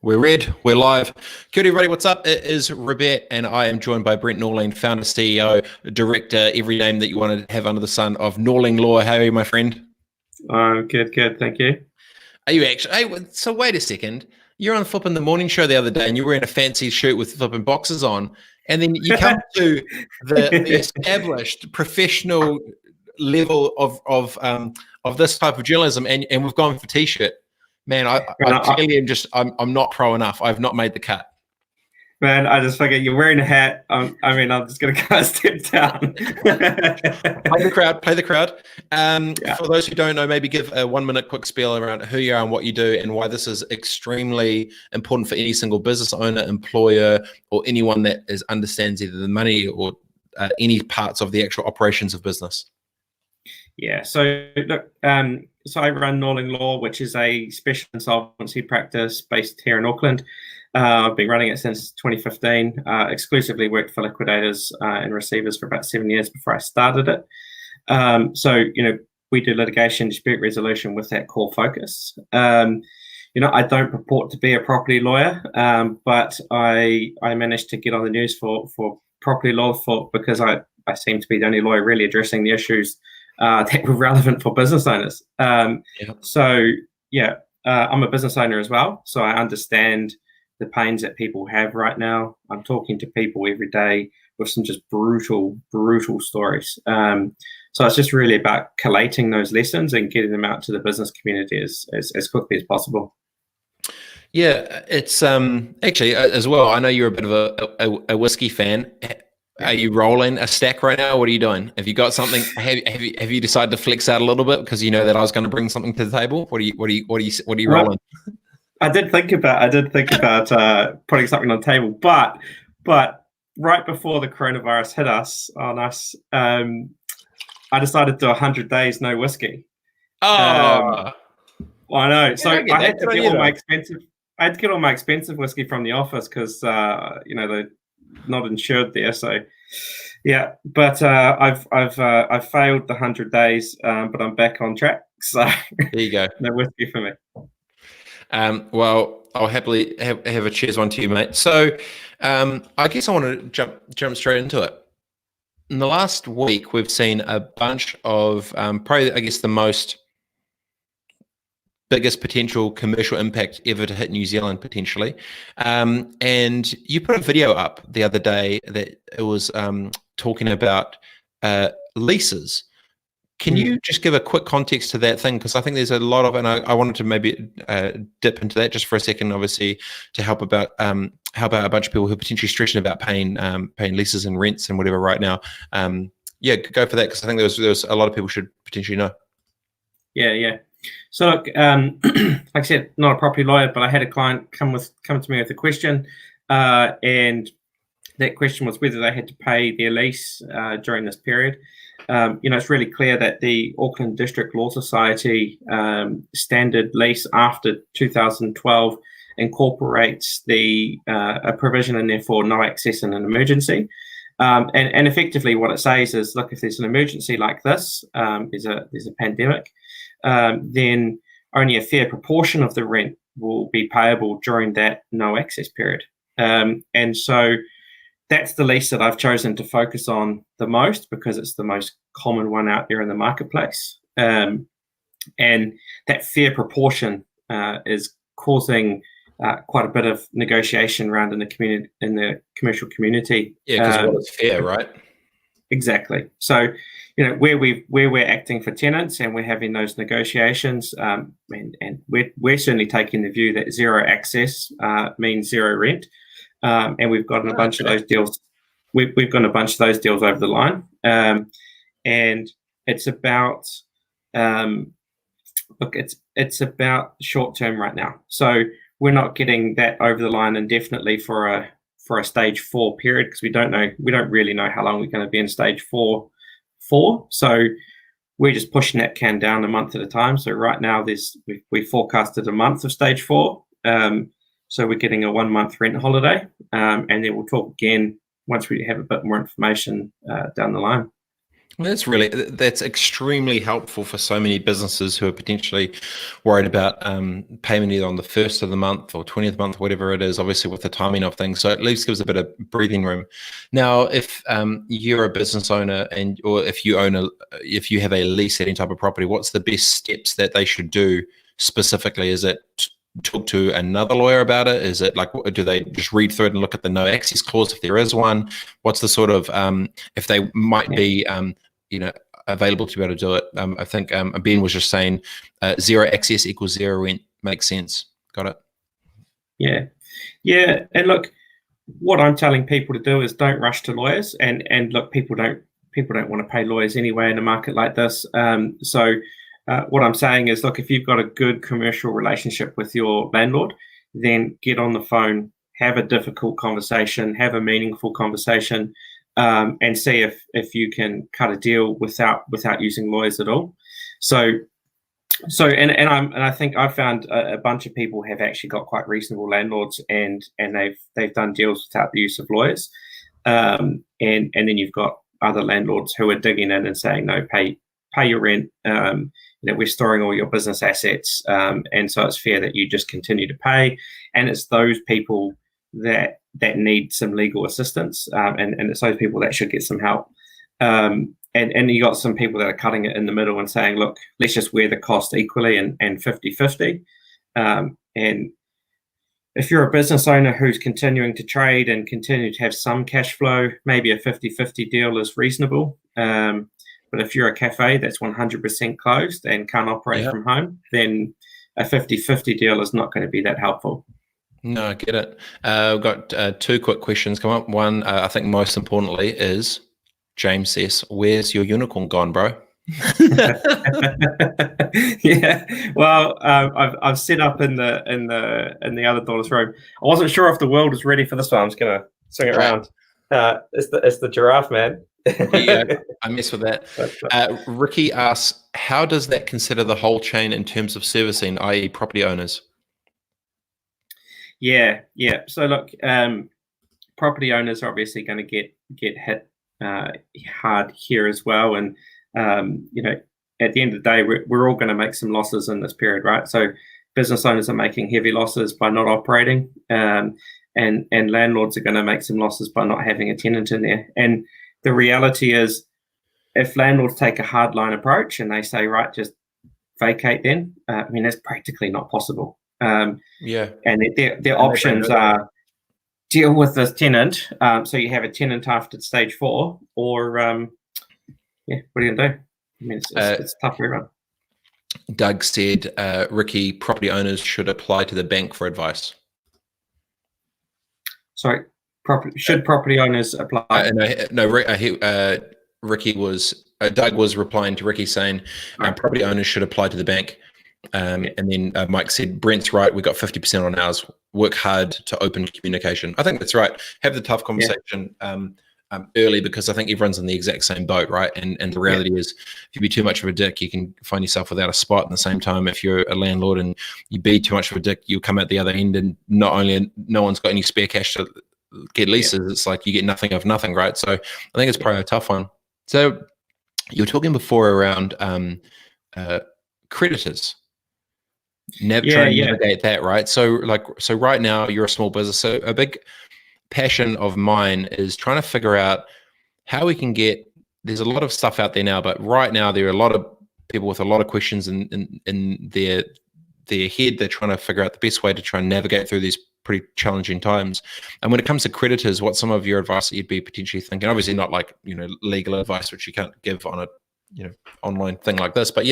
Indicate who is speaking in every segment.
Speaker 1: We're red. We're live. Kia ora, everybody. What's up? It is robett, and I am joined by Brent Norling, founder, CEO, director, every name that you want to have under the sun of Norling Law. How are you, my friend?
Speaker 2: Good. Thank you.
Speaker 1: Are you actually? Hey, so wait a second. You're on flipping the morning show the other day, and you're wearing a fancy shirt with flipping boxes on, and then you come to the established professional level of this type of journalism, and we've gone for t-shirt. Man, I clearly am I'm not pro enough. I've not made the cut.
Speaker 2: Man, I just figured you're wearing a hat. I'm just going to go a step down.
Speaker 1: Play the crowd.
Speaker 2: Yeah.
Speaker 1: For those who don't know, maybe give a 1 minute quick spiel around who you are and what you do and why this is extremely important for any single business owner, employer, or anyone that understands either the money or any parts of the actual operations of business.
Speaker 2: Yeah, so look, so I run Norling Law, which is a special insolvency practice based here in Auckland. I've been running it since 2015, exclusively worked for liquidators and receivers for about 7 years before I started it. So, we do litigation, dispute resolution with that core focus. I don't purport to be a property lawyer, but I managed to get on the news for property law because I seem to be the only lawyer really addressing the issues that were relevant for business owners. So, I'm a business owner as well, so I understand the pains that people have right now. I'm talking to people every day with some just brutal stories. So it's just really about collating those lessons and getting them out to the business community as quickly as possible.
Speaker 1: Yeah, it's actually as well. I know you're a bit of a whiskey fan. Are you rolling a stack right now? What are you doing? Have you got something? Have you decided to flex out a little bit because you know that I was going to bring something to the table? What are you rolling?
Speaker 2: I did think about putting something on the table, but right before the coronavirus hit on us, I decided to do 100 days no whiskey.
Speaker 1: Oh,
Speaker 2: I know. So I had to get all my expensive. I had to get all my expensive whiskey from the office because they're not insured there. So yeah, but I've failed the 100 days, but I'm back on track. So
Speaker 1: there you go.
Speaker 2: No whiskey for me.
Speaker 1: Well, I'll happily have a cheers one to you, mate. So I guess I want to jump straight into it. In the last week, we've seen a bunch of probably, I guess, the biggest potential commercial impact ever to hit New Zealand, potentially. And you put a video up the other day that it was talking about leases. Can you just give a quick context to that thing? Because I think there's a lot of, and I wanted to maybe dip into that just for a second, obviously, to help out a bunch of people who are potentially stressing about paying leases and rents and whatever right now. Go for that, because I think there's a lot of people should potentially know.
Speaker 2: Yeah. So look, like I said, not a property lawyer, but I had a client come to me with a question, and that question was whether they had to pay their lease during this period. It's really clear that the Auckland District Law Society standard lease after 2012 incorporates a provision in there for no access in an emergency. And effectively what it says is, look, if there's an emergency like this, there's a pandemic, then only a fair proportion of the rent will be payable during that no access period. And so that's the lease that I've chosen to focus on the most because it's the most common one out there in the marketplace. And that fair proportion is causing quite a bit of negotiation around in the commercial community.
Speaker 1: Yeah, because it's fair, right?
Speaker 2: Exactly. So, where we're acting for tenants and we're having those negotiations, and we're certainly taking the view that zero access means zero rent. And we've gotten a bunch of those deals. We've gotten a bunch of those deals over the line, and it's about it's about short term right now. So we're not getting that over the line indefinitely for a stage 4 period because we don't really know how long we're going to be in stage 4. So we're just pushing that can down a month at a time. So right now we forecasted a month of stage 4. So we're getting a 1 month rent holiday, and then we'll talk again once we have a bit more information down the line.
Speaker 1: That's extremely helpful for so many businesses who are potentially worried about payment either on the 1st of the month or 20th month, whatever it is, obviously with the timing of things. So at least gives a bit of breathing room. Now, if you're a business owner or if you have a lease at any type of property, what's the best steps that they should do specifically? Is it talk to another lawyer about it? Is it like, do they just read through it and look at the no access clause if there is one? What's the sort of, if they might be, available to be able to do it? I think Ben was just saying zero access equals zero rent. Makes sense. Got it.
Speaker 2: Yeah. And look, what I'm telling people to do is don't rush to lawyers. And look, people don't want to pay lawyers anyway in a market like this. So what I'm saying is, look, if you've got a good commercial relationship with your landlord, then get on the phone, have a difficult conversation, have a meaningful conversation, and see if you can cut a deal without using lawyers at all. I think I've found a bunch of people have actually got quite reasonable landlords, and they've done deals without the use of lawyers. And then you've got other landlords who are digging in and saying, no, pay your rent. We're storing all your business assets, and so it's fair that you just continue to pay. And it's those people that need some legal assistance, and it's those people that should get some help. And you got some people that are cutting it in the middle and saying, look, let's just wear the cost equally and 50-50. And if you're a business owner who's continuing to trade and continue to have some cash flow, maybe a 50-50 deal is reasonable. But if you're a cafe that's 100% closed and can't operate from home, then a 50-50 deal is not going to be that helpful.
Speaker 1: No, I get it. I've got two quick questions come up. One, I think most importantly is, James says, where's your unicorn gone, bro?
Speaker 2: Yeah, well, I've set up in the other daughter's room. I wasn't sure if the world was ready for this one. I'm just gonna swing it around. It's the giraffe, man.
Speaker 1: Yeah, I mess with that. Ricky asks, how does that consider the whole chain in terms of servicing, i.e. property owners?
Speaker 2: Yeah. So look, property owners are obviously going to get hit hard here as well. And at the end of the day, we're all going to make some losses in this period, right? So business owners are making heavy losses by not operating, and landlords are going to make some losses by not having a tenant in there. And the reality is, if landlords take a hardline approach and they say, right, just vacate, then that's practically not possible. And their options are deal with this tenant, so you have a tenant after stage 4, or what are you going to do? It's tough for everyone.
Speaker 1: Doug said, Ricky, property owners should apply to the bank for advice.
Speaker 2: Sorry, should property owners apply?
Speaker 1: Ricky was, Doug was replying to Ricky saying, property owners should apply to the bank. And then Mike said, Brent's right, we got 50% on ours. Work hard to open communication. I think that's right. Have the tough conversation early, because I think everyone's in the exact same boat, right? And the reality is, if you be too much of a dick, you can find yourself without a spot. At the same time, if you're a landlord and you be too much of a dick, you'll come out the other end, and not only no one's got any spare cash to get leases, it's like you get nothing of nothing, right? So I think it's probably a tough one. So you were talking before around creditors. Try and navigate that, right? So right now you're a small business. So a big passion of mine is trying to figure out how we can get, there's a lot of stuff out there now, but right now there are a lot of people with a lot of questions in their head. They're trying to figure out the best way to try and navigate through these pretty challenging times. And when it comes to creditors, what's some of your advice that you'd be potentially thinking? Obviously not like, legal advice, which you can't give on a online thing like this, but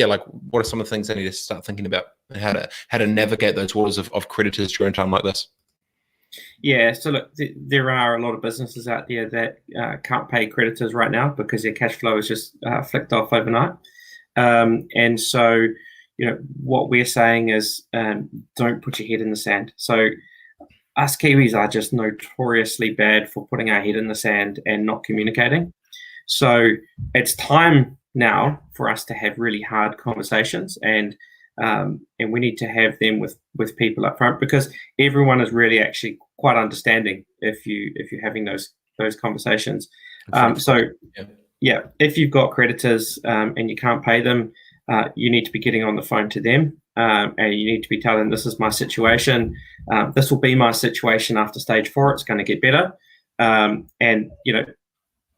Speaker 1: what are some of the things they need to start thinking about, and how to navigate those waters of creditors during a time like this?
Speaker 2: Yeah, so look, there are a lot of businesses out there that can't pay creditors right now because their cash flow is just flicked off overnight. And so, what we're saying is, don't put your head in the sand. So us Kiwis are just notoriously bad for putting our head in the sand and not communicating. So it's time now for us to have really hard conversations, and we need to have them with people up front, because everyone is really actually quite understanding if you're having those conversations. yeah, if you've got creditors and you can't pay them, you need to be getting on the phone to them, and you need to be telling them, this is my situation. This will be my situation after stage 4. It's going to get better. And,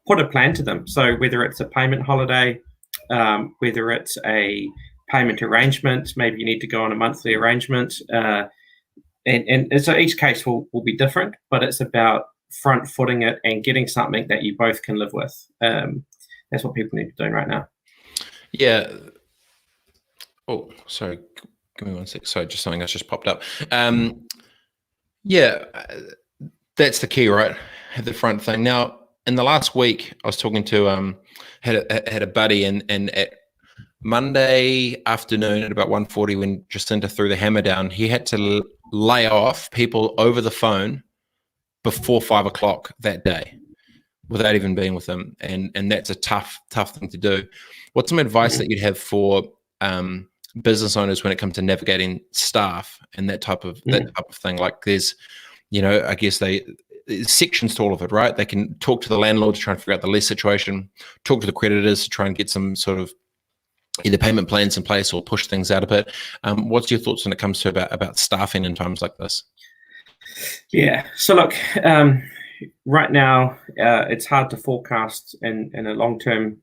Speaker 2: put a plan to them. So whether it's a payment holiday, whether it's a payment arrangement, maybe you need to go on a monthly arrangement. And so each case will be different, but it's about front footing it and getting something that you both can live with. That's what people need to be doing right now.
Speaker 1: Yeah. Oh, sorry. Give me one sec. Sorry, just something else just popped up. Yeah, that's the key, right? Have the front thing. Now, in the last week, I was talking to had a buddy, and at Monday afternoon at about 1:40, when Jacinta threw the hammer down, he had to lay off people over the phone before 5 o'clock that day, without even being with them, and that's a tough thing to do. What's some advice that you'd have for business owners when it comes to navigating staff and that type of thing? Like, there's, I guess there's sections to all of it, right? They can talk to the landlord to try and figure out the lease situation, talk to the creditors to try and get some sort of either payment plans in place or push things out a bit. What's your thoughts when it comes to about staffing in times like this?
Speaker 2: Yeah. So look, right now it's hard to forecast in a long-term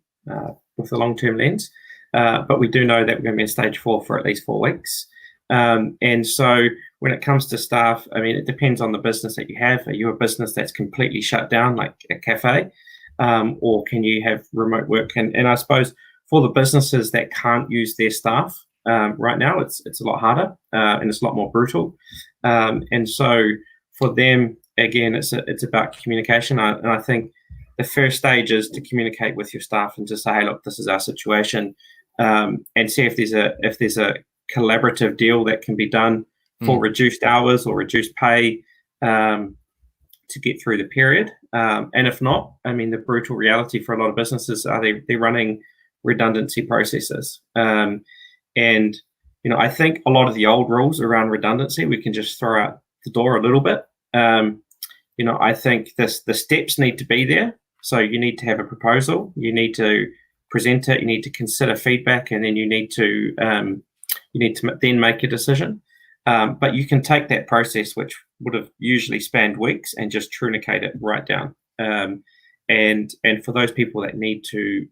Speaker 2: with a long-term lens, but we do know that we're going to be in stage 4 for at least 4 weeks. And so when it comes to staff, I mean, it depends on the business that you have. Are you a business that's completely shut down, like a cafe, or can you have remote work? And I suppose for the businesses that can't use their staff right now, it's a lot harder and it's a lot more brutal. And so for them, again, it's about communication. And I think the first stage is to communicate with your staff and to say, hey, look, this is our situation, and see if there's a collaborative deal that can be done for reduced hours or reduced pay to get through the period. And if not, I mean, the brutal reality for a lot of businesses are they're running redundancy processes. And, I think a lot of the old rules around redundancy, we can just throw out the door a little bit. I think the steps need to be there. So you need to have a proposal, you need to present it, you need to consider feedback, and then you need to then make a decision. But you can take that process, which would have usually spanned weeks, and just truncate it right down. And for those people that need to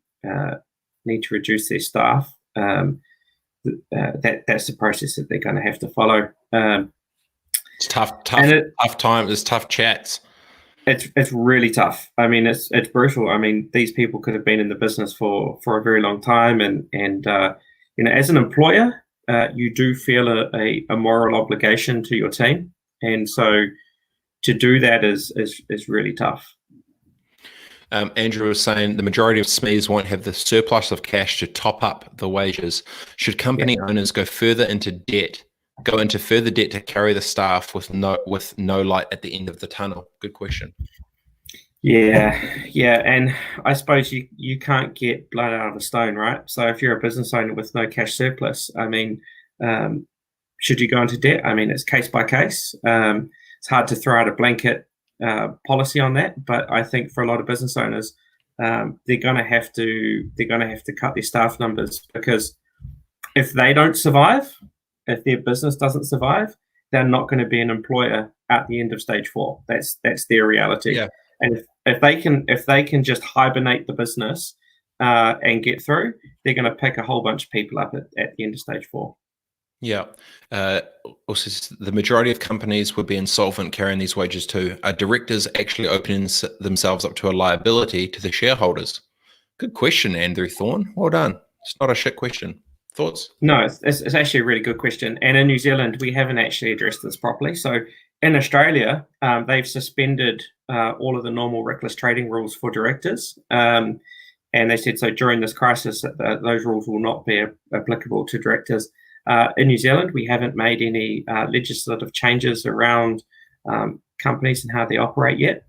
Speaker 2: reduce their staff, that's the process that they're going to have to follow.
Speaker 1: It's tough time. It's tough chats.
Speaker 2: It's really tough. I mean, it's brutal. I mean, these people could have been in the business for a very long time, and as an employer, you do feel a moral obligation to your team, and so to do that is really tough.
Speaker 1: Andrew was saying the majority of SMEs won't have the surplus of cash to top up the wages. Should company owners go further into debt to carry the staff with no light at the end of the tunnel? Good question. Yeah,
Speaker 2: and I suppose you can't get blood out of a stone, right? So if you're a business owner with no cash surplus, I mean, should you go into debt? I mean, it's case by case. It's hard to throw out a blanket policy on that, but I think for a lot of business owners, they're going to have to cut their staff numbers, because if they don't survive, if their business doesn't survive, they're not going to be an employer at the end of stage 4. That's their reality. Yeah. And if they can just hibernate the business and get through, they're going to pick a whole bunch of people up at the end of stage 4.
Speaker 1: Yeah. Also, the majority of companies would be insolvent carrying these wages too. Are directors actually opening themselves up to a liability to the shareholders? Good question, Andrew Thorne. Well done. It's not a shit question. Thoughts?
Speaker 2: No, it's actually a really good question. And in New Zealand, we haven't actually addressed this properly. So in Australia, they've suspended all of the normal reckless trading rules for directors. And they said, so during this crisis, those rules will not be applicable to directors. In New Zealand, we haven't made any legislative changes around companies and how they operate yet.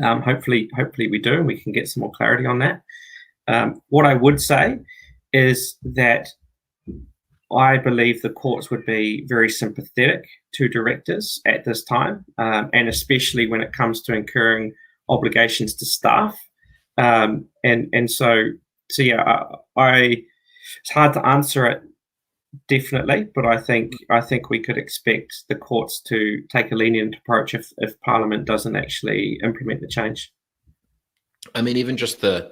Speaker 2: Hopefully we do, and we can get some more clarity on that. What I would say is that I believe the courts would be very sympathetic to directors at this time, and especially when it comes to incurring obligations to staff. And so yeah, it's hard to answer it definitely, but I think we could expect the courts to take a lenient approach if Parliament doesn't actually implement the change.
Speaker 1: I mean, even just the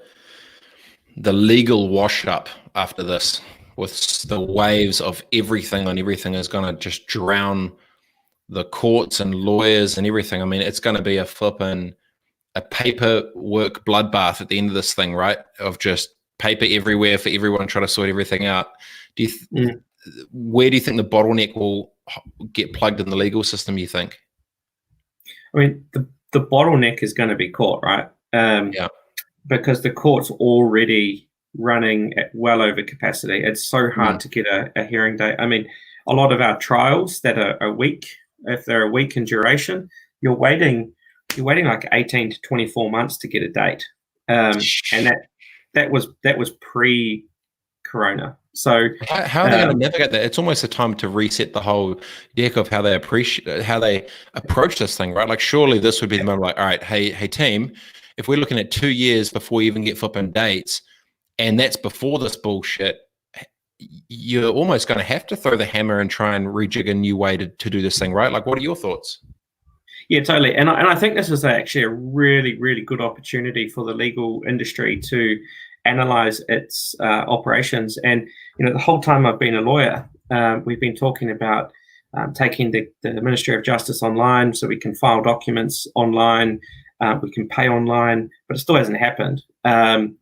Speaker 1: legal wash up after this, with the waves of everything on everything, is going to just drown the courts and lawyers and everything. I mean, it's going to be a paperwork bloodbath at the end of this thing, right? Of just paper everywhere for everyone trying to sort everything out. Where do you think the bottleneck will get plugged in the legal system, you think?
Speaker 2: I mean, the bottleneck is going to be court, right?
Speaker 1: Yeah.
Speaker 2: Because the court's already running at well over capacity. It's so hard to get a hearing date. I mean, a lot of our trials that are a week, if they're a week in duration, you're waiting like 18 to 24 months to get a date. And that was pre-corona. So
Speaker 1: how are they going to navigate that? It's almost a time to reset the whole deck of how they approach this thing, right? Like, surely this would be the moment, like, all right, hey team, if we're looking at 2 years before you even get flipping dates, and that's before this bullshit, you're almost going to have to throw the hammer and try and rejig a new way to do this thing, right? Like, what are your thoughts?
Speaker 2: Yeah, totally. And I think this is actually a really, really good opportunity for the legal industry to analyze its operations. And, the whole time I've been a lawyer, we've been talking about taking the Ministry of Justice online so we can file documents online, we can pay online, but it still hasn't happened. And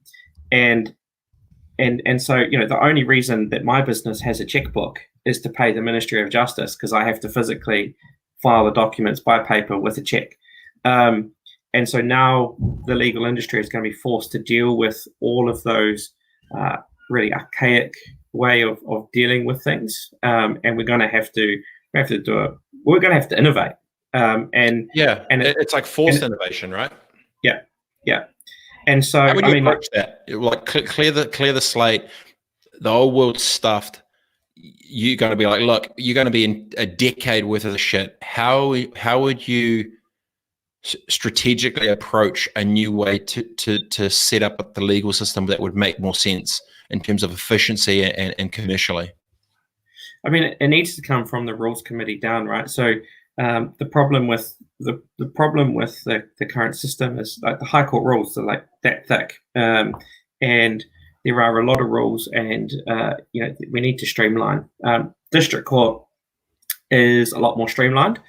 Speaker 2: so, the only reason that my business has a checkbook is to pay the Ministry of Justice, because I have to physically file the documents by paper with a check. And so now the legal industry is going to be forced to deal with all of those really archaic way of dealing with things. And we're going to have to do it. We're going to have to innovate. And
Speaker 1: it's like forced innovation, right?
Speaker 2: Yeah. Yeah. And so,
Speaker 1: how would you approach that? Like, clear the slate. The old world's stuffed. You're going to be like, look, you're going to be in a decade worth of the shit. How would you strategically approach a new way to set up the legal system that would make more sense in terms of efficiency and commercially?
Speaker 2: I mean, it needs to come from the rules committee down, right? So the problem with the current system is, like, the High Court rules are like that thick, and there are a lot of rules, and we need to streamline. District Court is a lot more streamlined,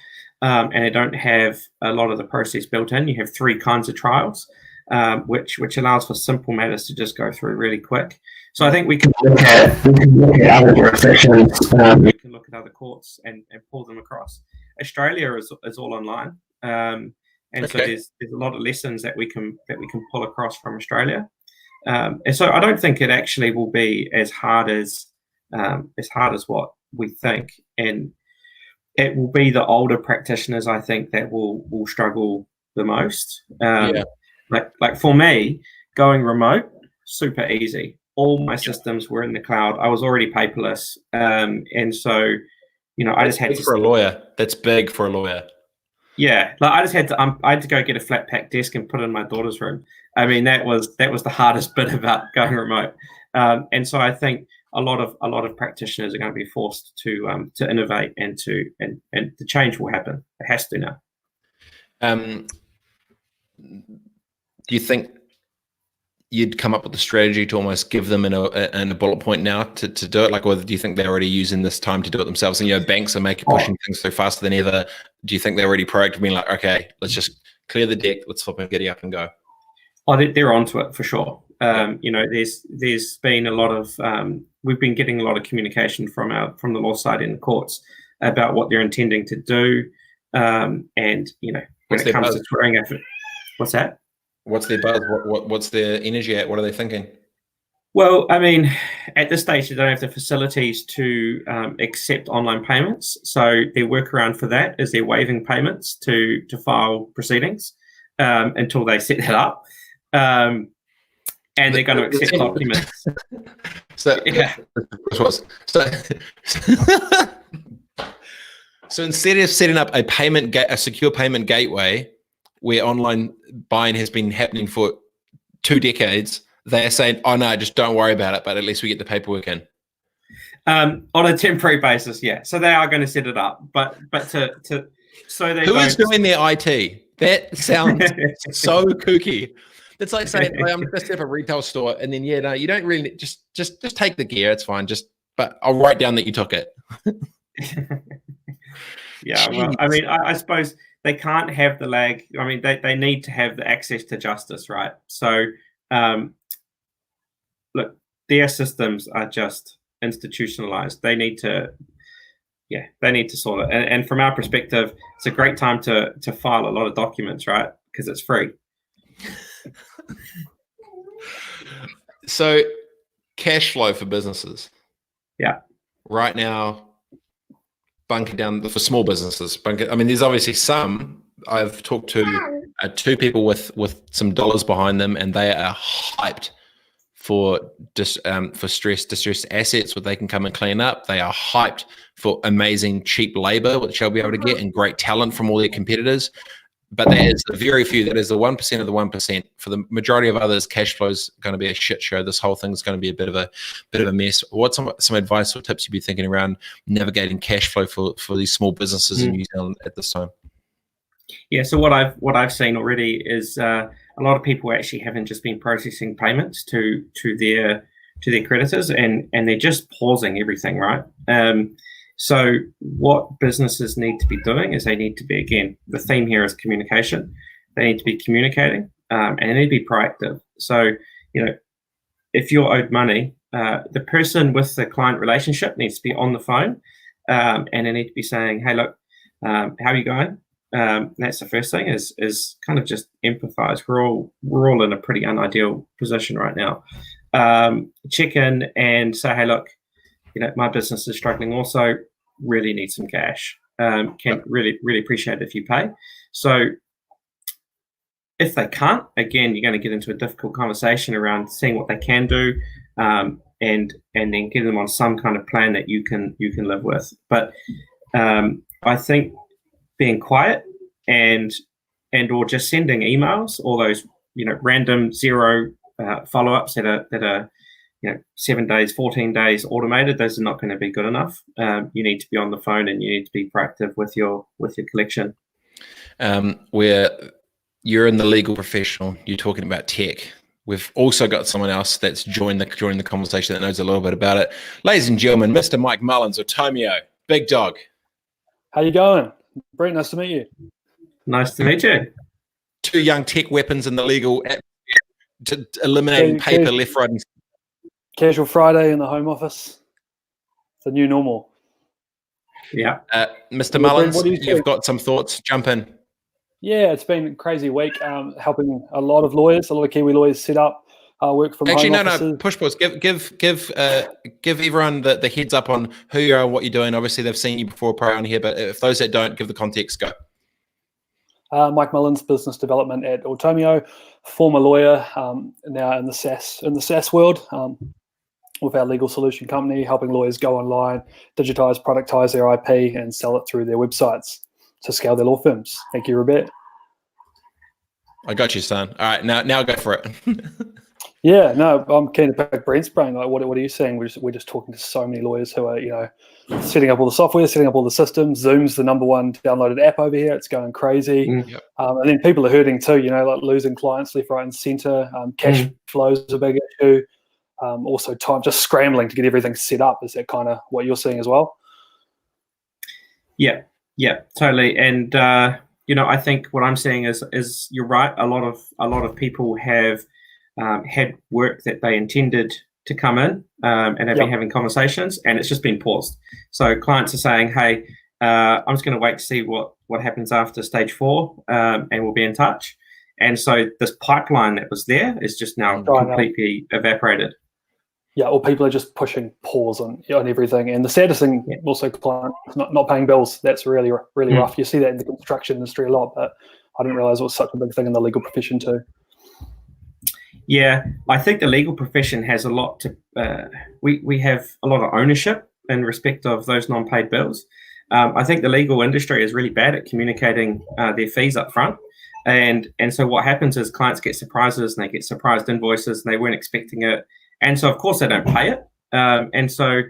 Speaker 2: and they don't have a lot of the process built in. You have 3 kinds of trials, which allows for simple matters to just go through really quick. So I think we can look at other jurisdictions, we can look at other courts and pull them across. Australia is all online, and so there's a lot of lessons that we can pull across from Australia. And so I don't think it actually will be as hard as what we think, and it will be the older practitioners, I think, that will struggle the most. Like for me, going remote, super easy. All my systems were in the cloud. I was already paperless, and so I just had to.
Speaker 1: For a lawyer, that's big for a lawyer.
Speaker 2: Yeah, like I had to go get a flat pack desk and put it in my daughter's room. I mean, that was the hardest bit about going remote. And so I think a lot of practitioners are going to be forced to innovate, and the change will happen. It has to now.
Speaker 1: Do you think you'd come up with a strategy to almost give them in a bullet point now to do it? Like, or do you think they're already using this time to do it themselves? And banks are pushing things through faster than ever. Do you think they're already proactive, being like, okay, let's just clear the deck, let's flip and giddy up and go?
Speaker 2: Oh, they're onto it for sure. There's been a lot of we've been getting a lot of communication from the law side in the courts about what they're intending to do, and when it comes to swearing effort. What's that?
Speaker 1: What's their buzz? What's their energy at? What are they thinking?
Speaker 2: Well, I mean, at this stage, they don't have the facilities to accept online payments. So their workaround for that is they're waiving payments to file proceedings until they set that up. And they're going to accept documents.
Speaker 1: So instead of setting up a secure payment gateway where online buying has been happening for 2 decades, they're saying, "Oh no, just don't worry about it." But at least we get the paperwork in.
Speaker 2: On a temporary basis, yeah. So they are going to set it up, but so they
Speaker 1: Who is doing their IT? That sounds so kooky. It's like saying, oh, "I'm going to set up a retail store," and then no, you don't really just take the gear. It's fine. But I'll write down that you took it.
Speaker 2: Yeah, well, I mean, I suppose they can't have the lag. I mean, they need to have the access to justice, right? So, look, their systems are just institutionalized. They need to sort it. And from our perspective, it's a great time to file a lot of documents, right? Because it's free.
Speaker 1: So, cash flow for businesses.
Speaker 2: Yeah.
Speaker 1: Right now, bunker down for small businesses. I mean, there's obviously some. I've talked to 2 people with some dollars behind them, and they are hyped for distressed assets, what they can come and clean up. They are hyped for amazing cheap labor, which they'll be able to get, and great talent from all their competitors. But that is the very few. That is the 1% of the 1%. For the majority of others, cash flow is going to be a shit show. This whole thing is going to be a bit of a mess. What's some advice or tips you'd be thinking around navigating cash flow for these small businesses in New Zealand at this time?
Speaker 2: Yeah. So what I've seen already is a lot of people actually haven't just been processing payments to their creditors, and they're just pausing everything, right? So what businesses need to be doing is they need to be, again, the theme here is communication. They need to be communicating, and they need to be proactive. So, if you're owed money, the person with the client relationship needs to be on the phone, and they need to be saying, "Hey, look, how are you going?" That's the first thing is kind of just empathize. We're all in a pretty unideal position right now. Check in and say, "Hey, look, my business is struggling also, really need some cash. Can really appreciate it if you pay." So if they can't, again, you're going to get into a difficult conversation around seeing what they can do, and then get them on some kind of plan that you can live with. But I think being quiet and or just sending emails, all those random zero follow-ups that are 7 days, 14 days automated, those are not going to be good enough. You need to be on the phone, and you need to be proactive with your collection.
Speaker 1: Where you're in the legal professional, you're talking about tech. We've also got someone else that's joined the conversation that knows a little bit about it. Ladies and gentlemen, Mr. Mike Mullins, or Tomio, big dog.
Speaker 3: How you going? Brent, nice to meet you.
Speaker 2: Nice to meet you.
Speaker 1: 2 young tech weapons in the legal to eliminating paper left, right, and
Speaker 3: Casual Friday in the home office. It's a new normal.
Speaker 2: Yeah.
Speaker 1: Mr. Mullins, you've got some thoughts. Jump in.
Speaker 3: Yeah, it's been a crazy week, helping a lot of Kiwi lawyers set up work from home offices.
Speaker 1: No, push pause. Give everyone the heads up on who you are and what you're doing. Obviously, they've seen you before prior on here, but if those that don't, give the context, go.
Speaker 3: Mike Mullins, business development at Automio, former lawyer, now in the SaaS world, with our legal solution company, helping lawyers go online, digitize, productize their IP, and sell it through their websites to scale their law firms. Thank you, robett.
Speaker 1: I got you, son. All right, now go for it.
Speaker 3: Yeah, no, I'm keen to pick Brent's brain. Like, what are you saying? We're just talking to so many lawyers who are, setting up all the software, setting up all the systems. Zoom's the number 1 downloaded app over here. It's going crazy.
Speaker 1: Yep.
Speaker 3: And then people are hurting too, like losing clients left, right, and center. Cash flow is a big issue. Also time just scrambling to get everything set up. Is that kind of what you're seeing as well?
Speaker 2: Yeah, totally. And I think what I'm seeing is you're right. A lot of people have had work that they intended to come in, and have been having conversations, and it's just been paused. So clients are saying, "Hey, I'm just going to wait to see what happens after stage 4, and we'll be in touch." And so this pipeline that was there is just now completely evaporated.
Speaker 3: Yeah, or people are just pushing pause on everything. And the saddest thing, also, clients not paying bills. That's really rough. You see that in the construction industry a lot, but I didn't realize it was such a big thing in the legal profession too.
Speaker 2: Yeah, I think the legal profession has a lot to. We have a lot of ownership in respect of those non-paid bills. I think the legal industry is really bad at communicating their fees up front. And so what happens is clients get surprises and they get surprised invoices and they weren't expecting it. And so, of course, they don't pay it. And so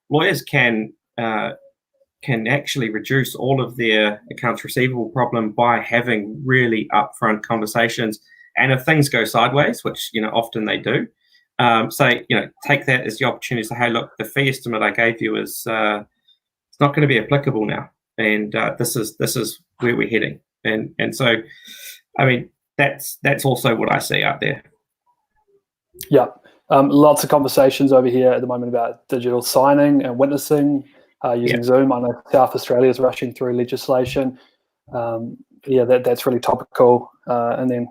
Speaker 2: lawyers can actually reduce all of their accounts receivable problem by having really upfront conversations. And if things go sideways, which often they do, take that as the opportunity to say, hey, look, the fee estimate I gave you is it's not going to be applicable now, and this is where we're heading. And so, I mean, that's also what I see out there.
Speaker 3: Yeah, lots of conversations over here at the moment about digital signing and witnessing using Zoom. I know South Australia is rushing through legislation. That's really topical. And then,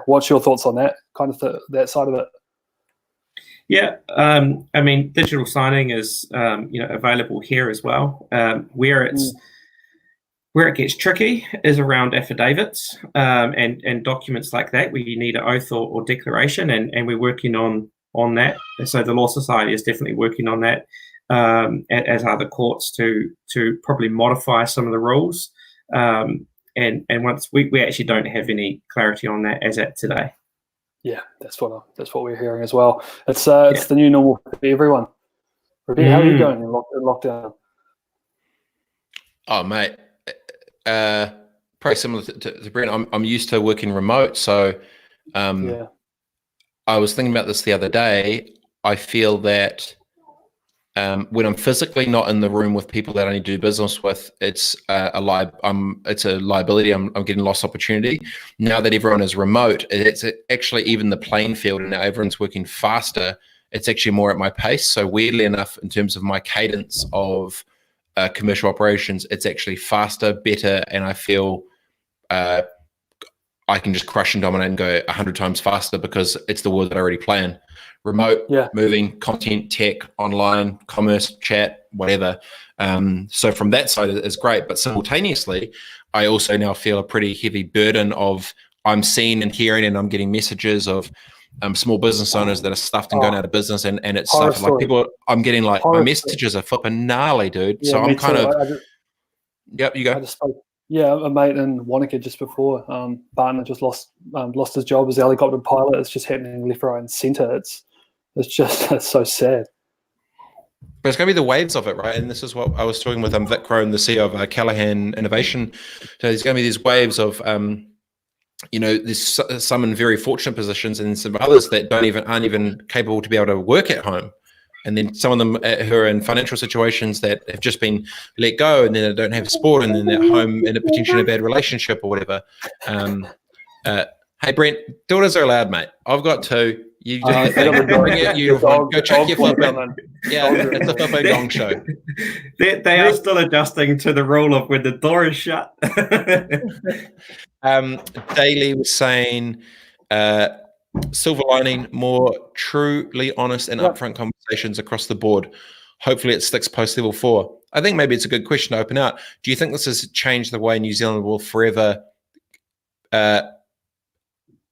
Speaker 3: what's your thoughts on that kind of that side of it?
Speaker 2: Yeah, I mean, digital signing is available here as well. Where it gets tricky is around affidavits and documents like that, where you need an oath or declaration, and we're working on that. So the Law Society is definitely working on that, as are the courts, to probably modify some of the rules. And once we actually don't have any clarity on that as at today.
Speaker 3: Yeah, that's what we're hearing as well. It's the new normal for everyone. Robett, how are you going in lockdown?
Speaker 1: Oh, mate, probably similar to Brent. I'm used to working remote, so I was thinking about this the other day. I feel that when I'm physically not in the room with people that I need to do business with, it's a liability. I'm getting lost opportunity. Now that everyone is remote, it's actually even the playing field, and now everyone's working faster. It's actually more at my pace. So weirdly enough, in terms of my cadence of commercial operations, it's actually faster, better, and I feel I can just crush and dominate and go 100 times faster because it's the world that I already play in. Remote, moving, content, tech, online, commerce, chat, whatever. So from that side, it's great. But simultaneously, I also now feel a pretty heavy burden of I'm seeing and hearing, and I'm getting messages of small business owners that are stuffed and going out of business, and it's stuff like people. I'm getting like my messages are flipping gnarly, dude.
Speaker 3: Yeah,
Speaker 1: so I'm kind of. Yep, you go.
Speaker 3: I just spoke. Yeah, a mate in Wanaka just before. Partner just lost his job as a helicopter pilot. It's just happening left, right, and centre. It's so sad.
Speaker 1: But it's going to be the waves of it, right? And this is what I was talking with Vic Crone, the CEO of Callaghan Innovation. So there's going to be these waves of, there's some in very fortunate positions, and some others that aren't even capable to be able to work at home. And then some of them who are in financial situations that have just been let go, and then they don't have support, and then they're at home in a potentially a bad relationship or whatever. Hey, Brent, daughters are allowed, mate. I've got two. You just bring your uniform. Go check your flipping. Yeah, it's a flipping gong show.
Speaker 2: They are still adjusting to the rule of when the door is shut.
Speaker 1: Daly was saying, silver lining, more truly honest and upfront conversations across the board. Hopefully it sticks post level 4. I think maybe it's a good question to open out. Do you think this has changed the way New Zealand will forever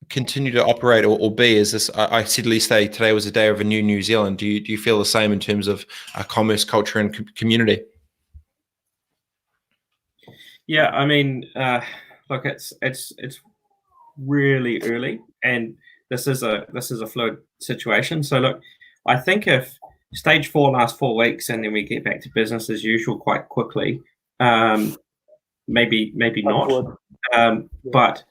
Speaker 1: continue to operate or be? Is this, I said at least today was a day of a new New Zealand. Do you feel the same in terms of commerce, culture, and community?
Speaker 2: Yeah, I mean, look, it's really early, and this is a fluid situation. So look, I think if stage 4 lasts 4 weeks and then we get back to business as usual quite quickly, maybe not. But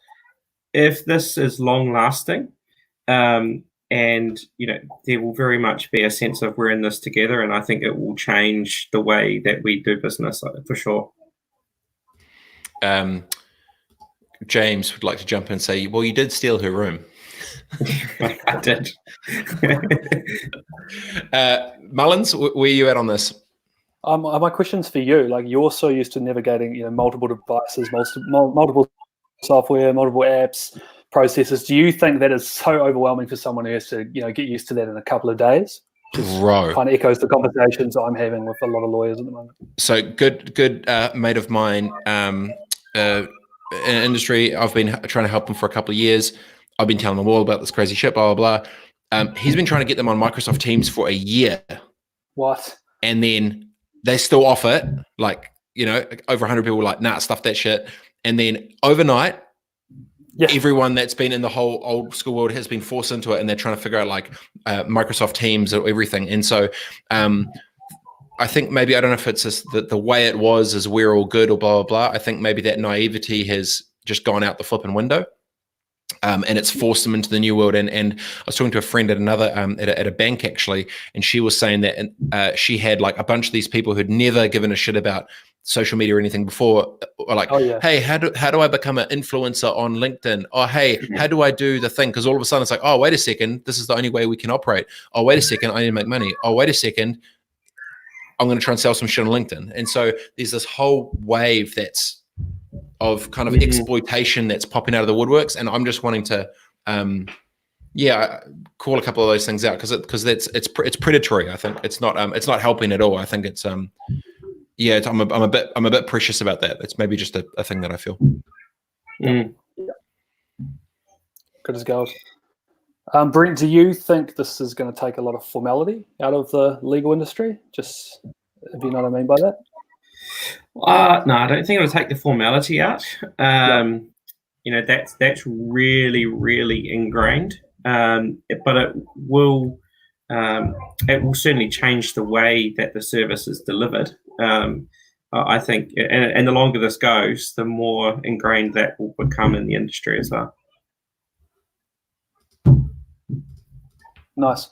Speaker 2: if this is long lasting, and there will very much be a sense of we're in this together, and I think it will change the way that we do business for sure.
Speaker 1: James would like to jump in and say, well, you did steal her room.
Speaker 2: I did.
Speaker 1: Mullins, where are you at on this?
Speaker 3: My question's for you. Like, you're so used to navigating, multiple devices, multiple software, multiple apps, processes. Do you think that is so overwhelming for someone who has to, get used to that in a couple of days?
Speaker 1: Bro,
Speaker 3: kind of echoes the conversations I'm having with a lot of lawyers at the moment.
Speaker 1: So good mate of mine in industry. I've been trying to help him for a couple of years. I've been telling them all about this crazy shit, blah, blah, blah. He's been trying to get them on Microsoft Teams for a year.
Speaker 3: What? And
Speaker 1: then they still offer it. Like, over 100 people were like, nah, stuff that shit. And then overnight, everyone that's been in the whole old school world has been forced into it, and they're trying to figure out like Microsoft Teams or everything. And so I think maybe, I don't know if it's just the way it was is we're all good or blah, blah, blah. I think maybe that naivety has just gone out the flipping window. And it's forced them into the new world. And I was talking to a friend at another at a bank actually, and she was saying that she had like a bunch of these people who'd never given a shit about social media or anything before, or like, hey, how do I become an influencer on LinkedIn? Or hey, how do I do the thing? Because all of a sudden it's like, oh, wait a second, this is the only way we can operate. Oh, wait a second, I need to make money. Oh, wait a second, I'm going to try and sell some shit on LinkedIn. And so there's this whole wave that's of kind of exploitation that's popping out of the woodworks, and I'm just wanting to call a couple of those things out because it's predatory. I think it's not helping at all. I think it's I'm a bit precious about that. It's maybe just a thing that I feel.
Speaker 3: Good as gold. Brent, do you think this is going to take a lot of formality out of the legal industry? Just, if you know what I mean by that?
Speaker 2: No, I don't think it'll take the formality out. You know, that's really, really ingrained. But it will certainly change the way that the service is delivered. I think, and the longer this goes, the more ingrained that will become in the industry as well.
Speaker 3: Nice.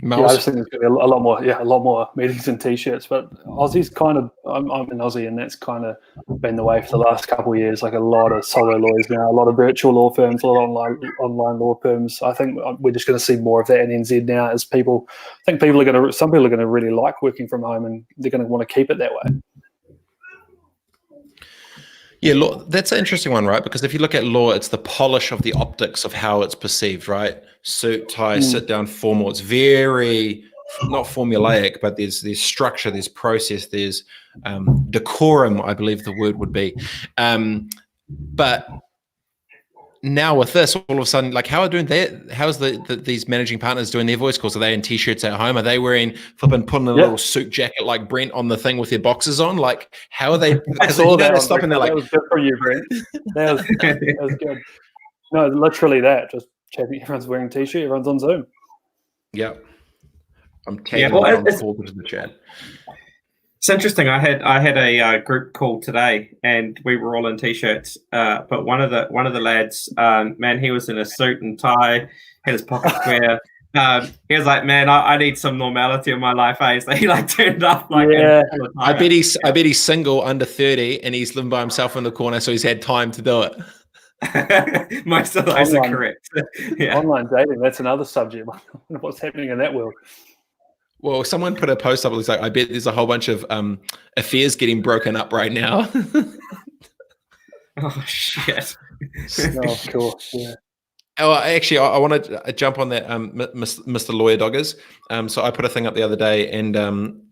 Speaker 3: Yeah, I just think there's going to be a lot more meetings and t-shirts. But Aussie's kind of, I'm an Aussie, and that's kind of been the way for the last couple of years. Like a lot of solo lawyers now, a lot of virtual law firms, a lot of online law firms. I think we're just going to see more of that in NZ now. As some people are going to really like working from home, and they're going to want to keep it that way.
Speaker 1: Yeah, law, that's an interesting one, right? Because if you look at law, it's the polish of the optics of how it's perceived, right? Suit, tie, sit down, formal. It's very not formulaic, but there's structure, there's process, there's decorum, I believe the word would be. But now with this, all of a sudden, like, how are doing that? How's these managing partners doing their voice calls? Are they in t-shirts at home? Are they wearing putting a little suit jacket like Brent on the thing with their boxes on? Like, how are they?
Speaker 3: I saw that.
Speaker 1: Stopping there, like,
Speaker 3: that was good for you, Brent. That was good. No, literally that. Just checking. Everyone's wearing t-shirt. Everyone's on Zoom.
Speaker 1: Yeah, I'm taking forward to the chat.
Speaker 2: It's interesting. I had a group call today, and we were all in t-shirts. But one of the lads, man, he was in a suit and tie, had his pockets square. He was like, "Man, I need some normality in my life." So he like turned up like.
Speaker 3: Yeah.
Speaker 1: I bet he's single, under 30, and he's living by himself in the corner, so he's had time to do it.
Speaker 2: Most of those are correct.
Speaker 3: Online dating, that's another subject. What's happening in that world?
Speaker 1: Well, someone put a post up. It's like, I bet there's a whole bunch of affairs getting broken up right now.
Speaker 2: Oh shit!
Speaker 3: Oh, of course, yeah.
Speaker 1: Oh, actually, I want to jump on that, Mr. Lawyer Doggers. So I put a thing up the other day, and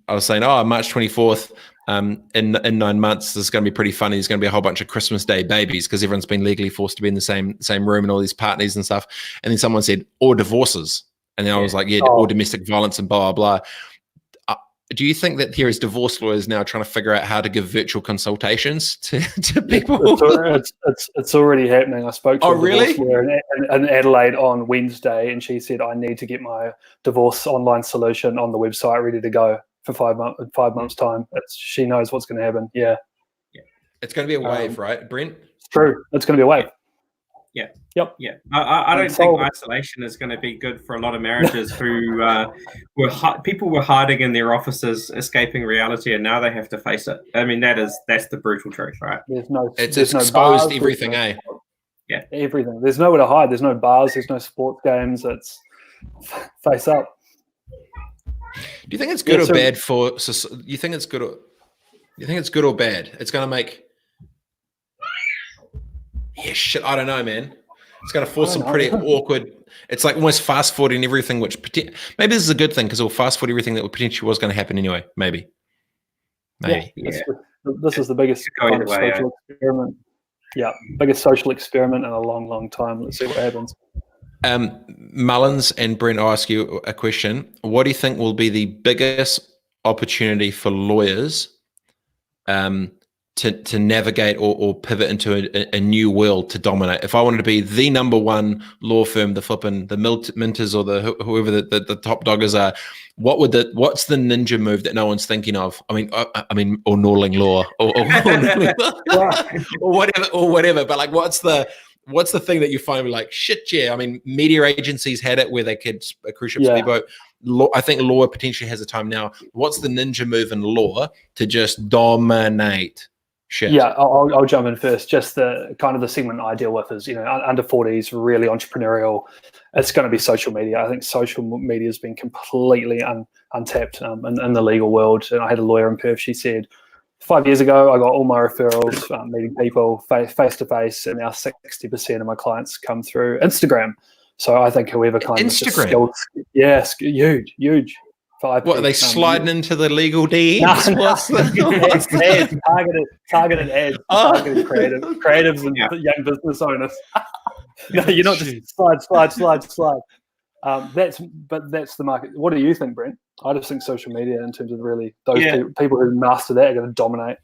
Speaker 1: I was saying, March 24th, in 9 months, this is going to be pretty funny. There's going to be a whole bunch of Christmas Day babies because everyone's been legally forced to be in the same room and all these parties and stuff. And then someone said, or divorces. And then I was like, or domestic violence and blah, blah, blah. Do you think that there is divorce lawyers now trying to figure out how to give virtual consultations to people?
Speaker 3: It's already happening. I spoke to a divorce
Speaker 1: really?
Speaker 3: lawyer in Adelaide on Wednesday, and she said, I need to get my divorce online solution on the website ready to go for 5 months' time. She knows what's going to happen. Yeah.
Speaker 1: It's going to be a wave, right, Brent?
Speaker 3: It's true. It's going to be a wave.
Speaker 2: Yeah.
Speaker 3: Yep.
Speaker 2: Yeah. I don't think isolation is going to be good for a lot of marriages who people were hiding in their offices, escaping reality, and now they have to face it. I mean, that's the brutal truth, right?
Speaker 1: It's
Speaker 3: no
Speaker 1: exposed
Speaker 3: bars,
Speaker 1: everything, eh?
Speaker 2: Yeah.
Speaker 3: Everything. There's nowhere to hide. There's no bars. There's no sports games. It's face up.
Speaker 1: Do you think it's good or bad for? So you think it's good or? You think it's good or bad? It's going to make. Yeah, shit. I don't know, man. It's going to force some pretty awkward. It's like almost fast forwarding everything, which maybe this is a good thing because it'll fast forward everything that potentially was going to happen anyway. Maybe.
Speaker 3: Yeah. This is the biggest social experiment. Yeah, biggest social experiment in a long, long time. Let's see what happens.
Speaker 1: Mullins and Brent, I'll ask you a question. What do you think will be the biggest opportunity for lawyers to navigate or pivot into a new world to dominate. If I wanted to be the number one law firm, the Minters or whoever the top doggers are, what's the ninja move that no one's thinking of? I mean, or Norling Law or whatever. But like, what's the thing that you find like, shit, yeah? I mean, media agencies had it where they could a cruise ship speedboat. Law, I think law potentially has a time now. What's the ninja move in law to just dominate shit?
Speaker 3: Yeah, I'll jump in first. Just the kind of the segment I deal with is, under 40s, really entrepreneurial. It's going to be social media. I think social media has been completely untapped in the legal world. And I had a lawyer in Perth. She said 5 years ago, I got all my referrals, meeting people face to face, and now 60% of my clients come through Instagram. So I think whoever kind of
Speaker 1: Instagram,
Speaker 3: huge.
Speaker 1: What are they sliding into the legal DMs?
Speaker 3: Targeted ads, targeted creatives and young business owners. No, you're not just slide. That's the market. What do you think, Brent? I just think social media, in terms of really those people who master that, are going to dominate.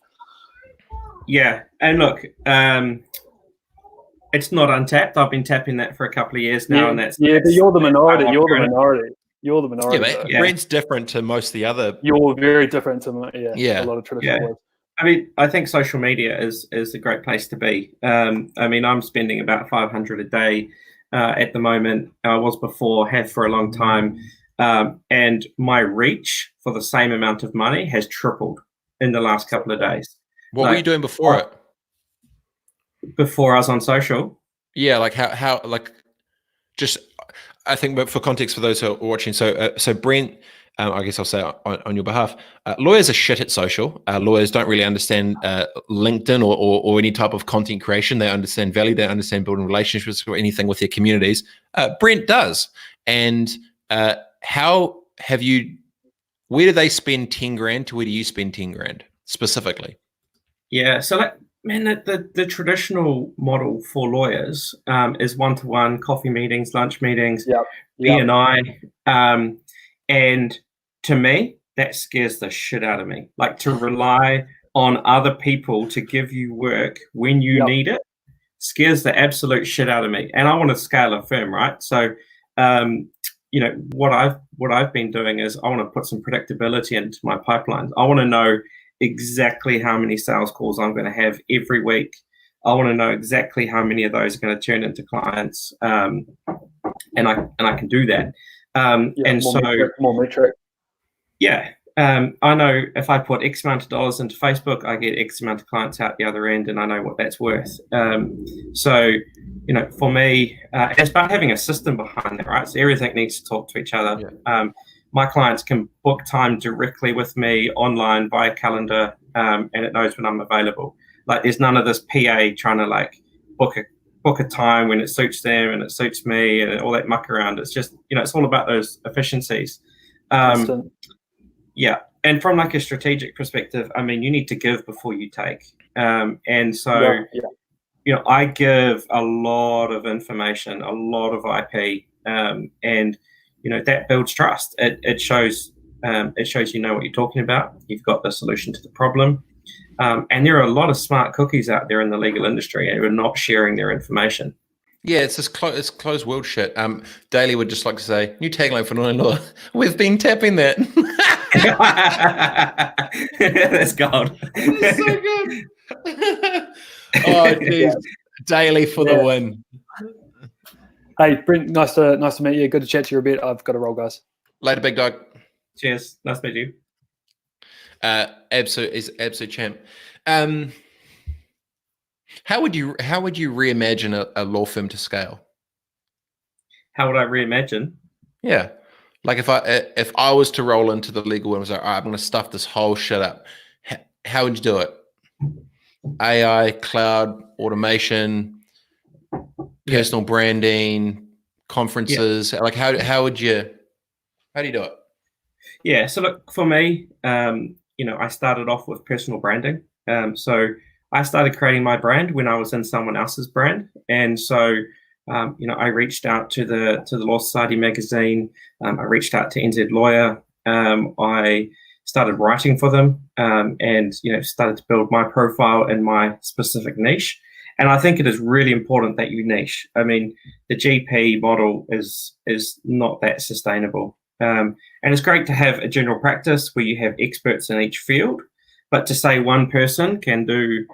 Speaker 2: Yeah, and look, it's not untapped. I've been tapping that for a couple of years now, and
Speaker 3: but you're the minority. You're the minority.
Speaker 1: Brent's different to most of the other.
Speaker 3: You're very different to a lot of traditional words.
Speaker 2: I mean, I think social media is a great place to be. I mean, I'm spending about 500 a day at the moment. I was before, have for a long time, and my reach for the same amount of money has tripled in the last couple of days.
Speaker 1: What were you doing before it?
Speaker 2: Before I was on social?
Speaker 1: Yeah, like how like just. I think, but for context for those who are watching, so Brent, I guess I'll say on your behalf, lawyers are shit at social. Lawyers don't really understand LinkedIn or any type of content creation. They understand value. They understand building relationships or anything with their communities. Brent does. And how have you? Where do they spend 10 grand to where do you spend 10 grand specifically?
Speaker 2: Yeah, so the traditional model for lawyers is one-to-one coffee meetings, lunch meetings, B&I, and to me that scares the shit out of me. Like, to rely on other people to give you work when you need it scares the absolute shit out of me. And I want to scale a firm, right? So, what I've been doing is I want to put some predictability into my pipelines. I want to know exactly how many sales calls I'm going to have every week. I want to know exactly how many of those are going to turn into clients, and I can do that. More metric. Yeah, I know if I put X amount of dollars into Facebook, I get X amount of clients out the other end, and I know what that's worth. For me, it's about having a system behind that, right? So everything needs to talk to each other. Yeah. My clients can book time directly with me online via calendar, and it knows when I'm available. Like, there's none of this PA trying to like book a time when it suits them and it suits me and all that muck around. It's just, it's all about those efficiencies. Yeah. And from like a strategic perspective, I mean, you need to give before you take. I give a lot of information, a lot of IP, and that builds trust. It shows you know what you're talking about. You've got the solution to the problem. And there are a lot of smart cookies out there in the legal industry who are not sharing their information.
Speaker 1: Yeah, it's this closed world shit. Daly would just like to say, new tagline for Norling Law. We've been tapping that.
Speaker 2: That's gold.
Speaker 1: That's so good. Oh, geez. Daly for the win.
Speaker 3: Hey, Brent, nice to meet you. Good to chat to you a bit. I've got to roll, guys.
Speaker 1: Later, big dog.
Speaker 2: Cheers. Nice to meet you.
Speaker 1: Absolute champ. How would you reimagine a law firm to scale?
Speaker 2: How would I reimagine?
Speaker 1: Yeah, like if I was to roll into the legal world and was like, all right, I'm going to stuff this whole shit up. How would you do it? AI, cloud, automation, personal branding, conferences. Yeah. Like how do you do it?
Speaker 2: Yeah. So look, for me, I started off with personal branding. So I started creating my brand when I was in someone else's brand. And so, I reached out to the Law Society magazine. I reached out to NZ Lawyer. I started writing for them, and started to build my profile in my specific niche. And I think it is really important that you niche. I mean, the GP model is not that sustainable. And it's great to have a general practice where you have experts in each field, but to say one person can do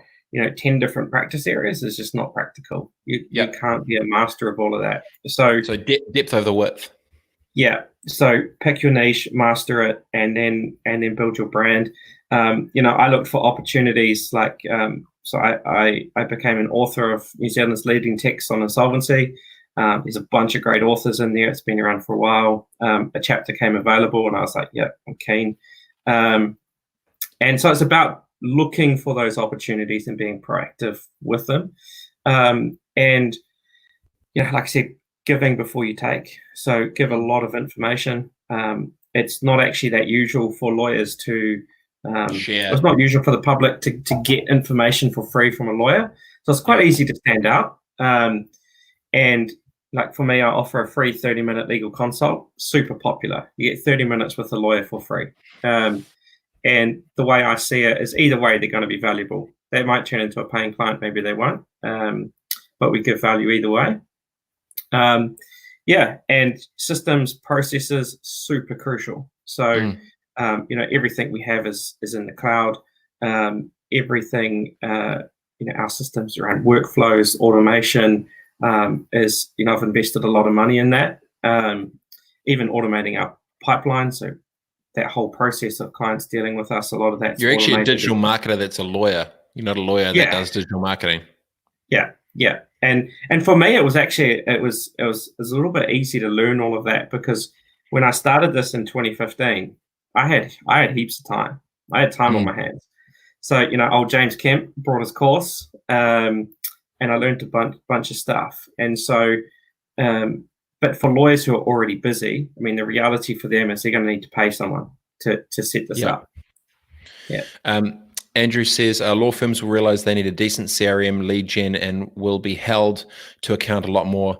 Speaker 2: 10 different practice areas is just not practical. You can't be a master of all of that. So
Speaker 1: depth over width.
Speaker 2: Yeah. So pick your niche, master it, and then build your brand. I looked for opportunities like so I became an author of New Zealand's leading text on insolvency. There's a bunch of great authors in there. It's been around for a while. A chapter came available, and I was like, yeah, I'm keen. And so it's about looking for those opportunities and being proactive with them. And like I said, giving before you take. So give a lot of information. It's not actually that usual for lawyers to
Speaker 1: share.
Speaker 2: It's not usual for the public to get information for free from a lawyer. So it's quite easy to stand out. And like for me, I offer a free 30-minute legal consult, super popular. You get 30 minutes with a lawyer for free. And the way I see it is either way, they're going to be valuable. They might turn into a paying client, maybe they won't. But we give value either way. And systems, processes, super crucial. So, everything we have is in the cloud. Everything, our systems around workflows, automation is, I've invested a lot of money in that. Even automating our pipeline. So that whole process of clients dealing with us, a lot of that.
Speaker 1: You're actually a digital marketer that's a lawyer. You're not a lawyer that does digital marketing.
Speaker 2: Yeah. And for me, it was a little bit easy to learn all of that, because when I started this in 2015, I had heaps of time. I had time on my hands. So, old James Kemp brought his course, and I learned a bunch of stuff. And so, but for lawyers who are already busy, I mean, the reality for them is they're going to need to pay someone to set this up. Yeah.
Speaker 1: Andrew says law firms will realize they need a decent CRM lead gen and will be held to account a lot more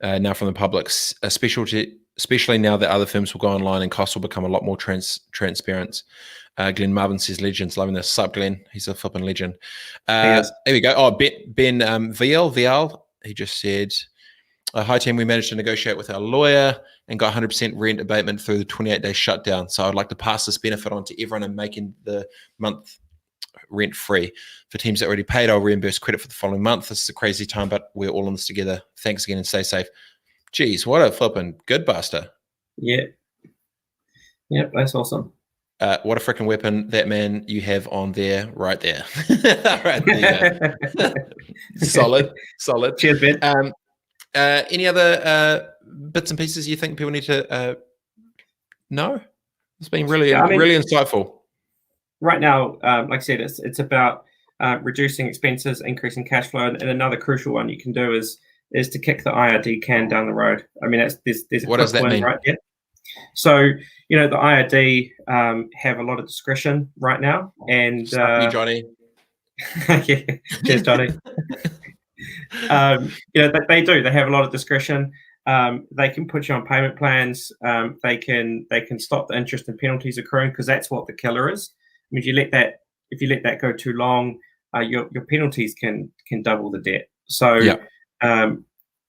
Speaker 1: now from the public, especially now that other firms will go online and costs will become a lot more transparent. Glenn Marvin says, legends, loving this. Sup, Glenn? He's a flipping legend. Here we go. Oh, Ben Vial, he just said, hi team, we managed to negotiate with our lawyer and got 100% rent abatement through the 28-day shutdown. So I'd like to pass this benefit on to everyone and making the month rent free. For teams that already paid, I'll reimburse credit for the following month. This is a crazy time, but we're all in this together. Thanks again and stay safe. Geez, what a flipping good buster.
Speaker 2: Yeah. Yep, that's awesome.
Speaker 1: What a freaking weapon that man you have on there, right there. Right there. Solid.
Speaker 2: Cheers, Ben.
Speaker 1: Any other bits and pieces you think people need to know? It's been really insightful.
Speaker 2: Right now, like I said, it's about reducing expenses, increasing cash flow, and another crucial one you can do is to kick the IRD can down the road. I mean, there's a
Speaker 1: what does that mean?
Speaker 2: Right there. So the IRD have a lot of discretion right now, and
Speaker 1: you, Johnny.
Speaker 2: Yeah, cheers, Johnny. They do. They have a lot of discretion. They can put you on payment plans. They can stop the interest and penalties accruing, because that's what the killer is. I mean, if you let that go too long, your penalties can double the debt. So,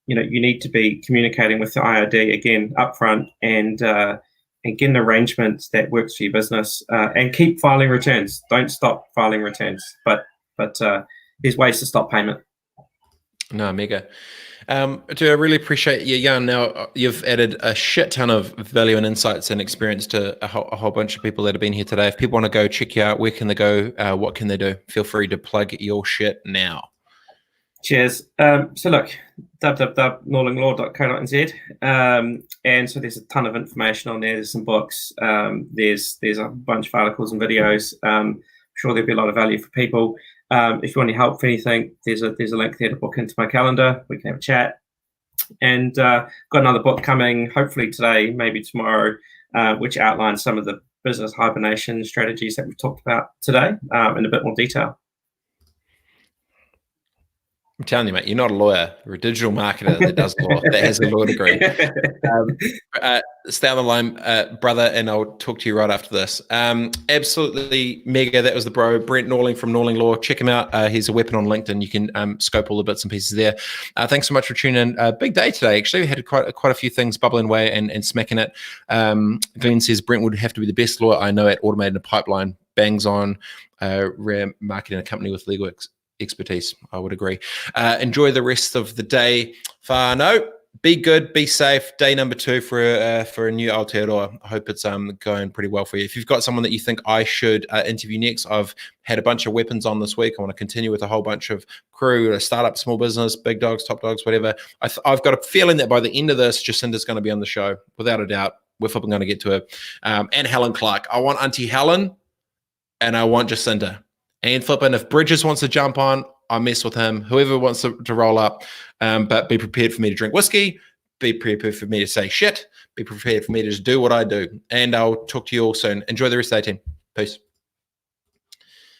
Speaker 2: you need to be communicating with the IRD again upfront and get an arrangement that works for your business, and keep filing returns. Don't stop filing returns. But there's ways to stop payment.
Speaker 1: No, mega. Do I really appreciate you, Jan. Now, you've added a shit ton of value and insights and experience to a whole bunch of people that have been here today. If people want to go check you out, where can they go? What can they do? Feel free to plug your shit now.
Speaker 2: Cheers. So look, www.norlinglaw.co.nz. And so there's a ton of information on there. There's some books. There's a bunch of articles and videos. I'm sure there'll be a lot of value for people. If you want any help for anything, there's a link there to book into my calendar. We can have a chat. And got another book coming, hopefully today, maybe tomorrow, which outlines some of the business hibernation strategies that we've talked about today in a bit more detail.
Speaker 1: I'm telling you, mate, you're not a lawyer. You're a digital marketer that does law, that has a law degree. Stay on the line, brother, and I'll talk to you right after this. Absolutely mega. That was the bro, Brent Norling from Norling Law. Check him out. He's a weapon on LinkedIn. You can scope all the bits and pieces there. Thanks so much for tuning in. Big day today, actually. We had quite a few things bubbling away and smacking it. Glenn says, Brent would have to be the best lawyer I know at automating a pipeline. Bangs on, rare marketing a company with legal expertise. I would agree. Enjoy the rest of the day. Whānau. Be good, be safe. Day number 2 for a new Aotearoa. I hope it's going pretty well for you. If you've got someone that you think I should interview next, I've had a bunch of weapons on this week. I want to continue with a whole bunch of crew, a startup, small business, big dogs, top dogs, whatever. I've got a feeling that by the end of this, Jacinda's going to be on the show, without a doubt. We're flipping going to get to her. And Helen Clark. I want Auntie Helen and I want Jacinda. And flipping, if Bridges wants to jump on, I mess with him. Whoever wants to roll up, but be prepared for me to drink whiskey. Be prepared for me to say shit. Be prepared for me to just do what I do. And I'll talk to you all soon. Enjoy the rest of the day, team. Peace.